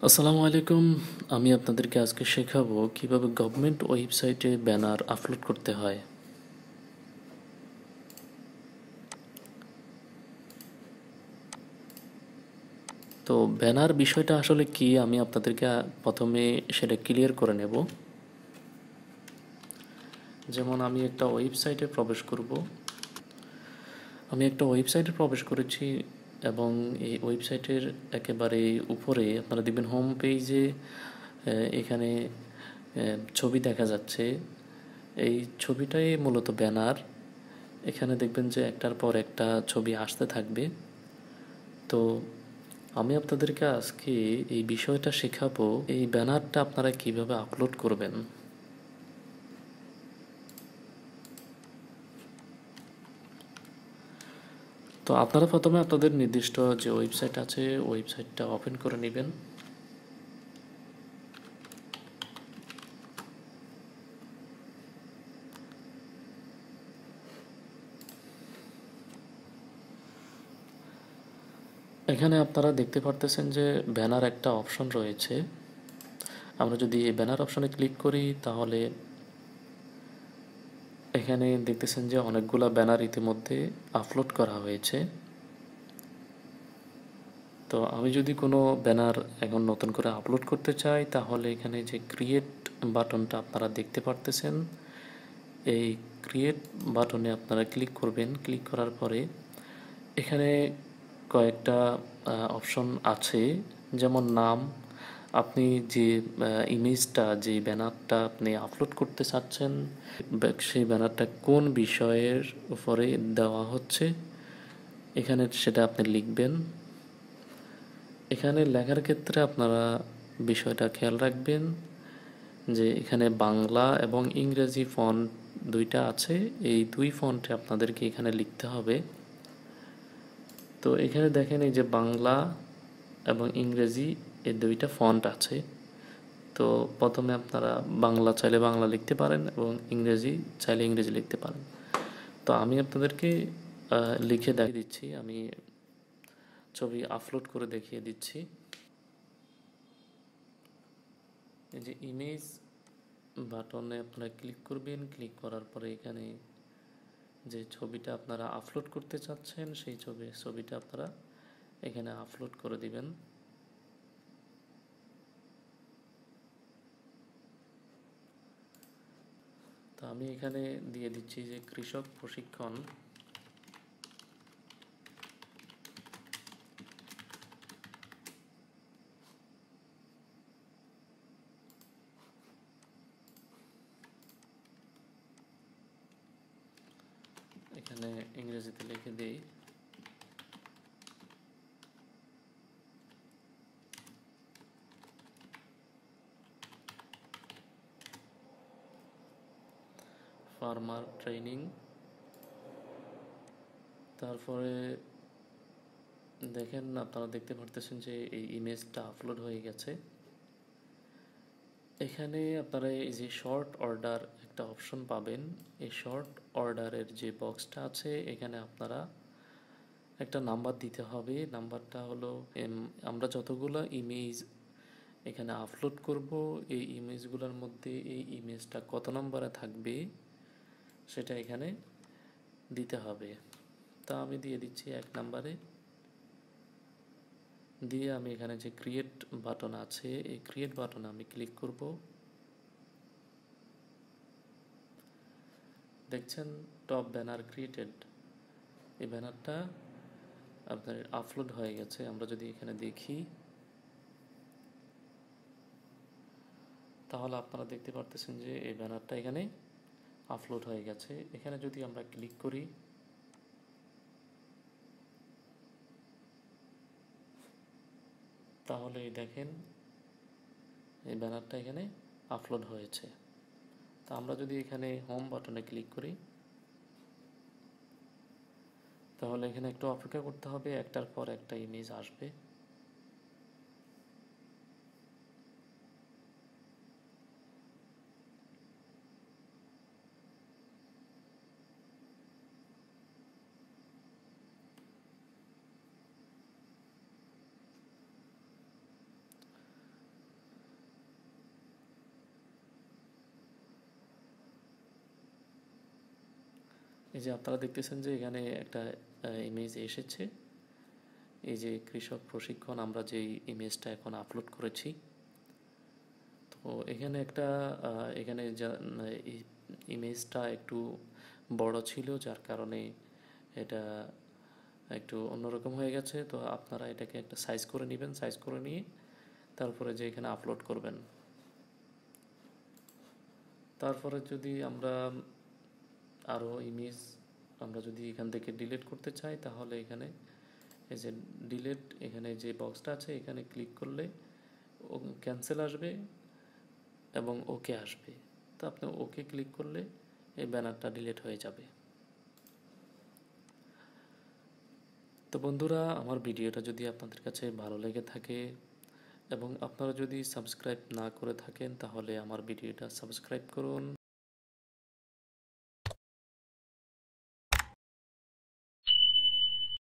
আসসালামু আলাইকুম। আমি আপনাদেরকে আজকে শেখাবো কিভাবে গভর্নমেন্ট ওয়েবসাইটে ব্যানার আপলোড করতে হয়। তো ব্যানার বিষয়টা আসলে কি আমি আপনাদেরকে প্রথমে সেটা ক্লিয়ার করে নেব। যেমন আমি একটা ওয়েবসাইটে প্রবেশ করব। আমি একটা ওয়েবসাইটে প্রবেশ করেছি এবং এই ওয়েবসাইটের একেবারে উপরে আপনারা দেখবেন হোম পেজে এখানে ছবি দেখা যাচ্ছে। এই ছবিটাই মূলত ব্যানার। এখানে দেখবেন যে একটার পর একটা ছবি আসতে থাকবে। তো আমি আপনাদেরকে আজকে এই বিষয়টা শেখাবো, এই ব্যানারটা আপনারা কিভাবে আপলোড করবেন। তো আপনারা প্রথমে আপনাদের নির্দিষ্ট যে ওয়েবসাইট আছে ওয়েবসাইটটা ওপেন করে নেবেন। এখানে আপনারা দেখতে পারতেছেন যে ব্যানার একটা অপশন রয়েছে। আমরা যদি এই ব্যানার অপশনে ক্লিক করি তাহলে এখানে দেখতেছেন যে অনেকগুলা ব্যানার ইতিমধ্যে আপলোড করা হয়েছে। তো আমি যদি কোনো ব্যানার এখন নতুন করে আপলোড করতে চাই তাহলে এখানে যে ক্রিয়েট বাটনটা আপনারা দেখতে পারতেছেন, এই ক্রিয়েট বাটনে আপনারা ক্লিক করবেন। ক্লিক করার পরে এখানে কয়েকটা অপশন আছে, যেমন নাম, আপনি যে ইমেজটা যে ব্যানারটা আপনি আপলোড করতে চাচ্ছেন সেই ব্যানারটা কোন বিষয়ের উপরে দেওয়া হচ্ছে এখানে সেটা আপনি লিখবেন। এখানে লেখার ক্ষেত্রে আপনারা বিষয়টা খেয়াল রাখবেন যে এখানে বাংলা এবং ইংরেজি ফন্ট দুইটা আছে, এই দুই ফন্টে আপনাদেরকে এখানে লিখতে হবে। তো এখানে দেখেন এই যে বাংলা এবং ইংরেজি এই দুইটা ফন্ট আছে। তো প্রথমে আপনারা বাংলা চাইলে বাংলা লিখতে পারেন এবং ইংরেজি চাইলে ইংরেজি লিখতে পারেন। তো আমি আপনাদেরকে লিখে দেখিয়ে দিচ্ছি, আমি ছবি আপলোড করে দেখিয়ে দিচ্ছি। এই যে ইমেজ বাটনে আপনারা ক্লিক করবেন। ক্লিক করার পরে এখানে যে ছবিটা আপনারা আপলোড করতে চাচ্ছেন সেই ছবিটা আপনারা এখানে আপলোড করে দিবেন। তো আমি এখানে দিয়ে দিচ্ছি যে কৃষক প্রশিক্ষণ। এখানে ইংরেজিতে লিখে দিই ফার্মার ট্রেনিং। তারপরে দেখেন আপনারা দেখতে পারতেছেন যে এই ইমেজটা আপলোড হয়ে গেছে। এখানে আপনারা এই যে শর্ট অর্ডার একটা অপশন পাবেন। এই শর্ট অর্ডারের যে বক্সটা আছে এখানে আপনারা একটা নাম্বার দিতে হবে। নাম্বারটা হলো আমরা যতগুলো ইমেজ এখানে আপলোড করব এই ইমেজগুলোর মধ্যে এই ইমেজটা কত নম্বরে থাকবে সেটা এখানে দিতে হবে। তা আমি দিয়ে দিচ্ছি 1 নম্বরে। দিয়ে আমি এখানে যে ক্রিয়েট বাটন আছে এই ক্রিয়েট বাটনে আমি ক্লিক করব। দেখছেন টপ ব্যানার ক্রিয়েটেড, এই ব্যানারটা আপনার আপলোড হয়ে গেছে। আমরা যদি এখানে দেখি তাহলে আপনারা দেখতে পারতেছেন যে এই ব্যানারটা এখানে আপলোড হয়ে গেছে। এখানে যদি আমরা ক্লিক করি তাহলে দেখেন এই ব্যানারটা এখানে আপলোড হয়েছে। তা আমরা যদি এখানে হোম বাটনে ক্লিক করি তাহলে এখানে একটু অপেক্ষা করতে হবে, একটার পর একটা ইমেজ আসবে। এই যে আপনারা দেখতেছেন যে এখানে একটা ইমেজ এসেছে, এই যে কৃষক প্রশিক্ষণ আমরা যেই ইমেজটা এখন আপলোড করেছি। তো এখানে একটা এখানে ইমেজটা একটু বড় ছিল, যার কারণে এটা একটু অন্যরকম হয়ে গেছে। তো আপনারা এটাকে একটা সাইজ করে নেবেন, সাইজ করে নিয়ে তারপরে যে এখানে আপলোড করবেন। তারপরে যদি আমরা আরও ইমেজ আমরা যদি এখান থেকে ডিলিট করতে চাই, তাহলে এখানে এই যে ডিলিট এখানে যে বক্সটা আছে এখানে ক্লিক করলে ক্যান্সেল আসবে এবং ওকে আসবে। তো আপনি ওকে ক্লিক করলে এই ব্যানারটা ডিলিট হয়ে যাবে। তো বন্ধুরা, আমার ভিডিওটা যদি আপনাদের কাছে ভালো লেগে থাকে এবং আপনারা যদি সাবস্ক্রাইব না করে থাকেন, তাহলে আমার ভিডিওটা সাবস্ক্রাইব করুন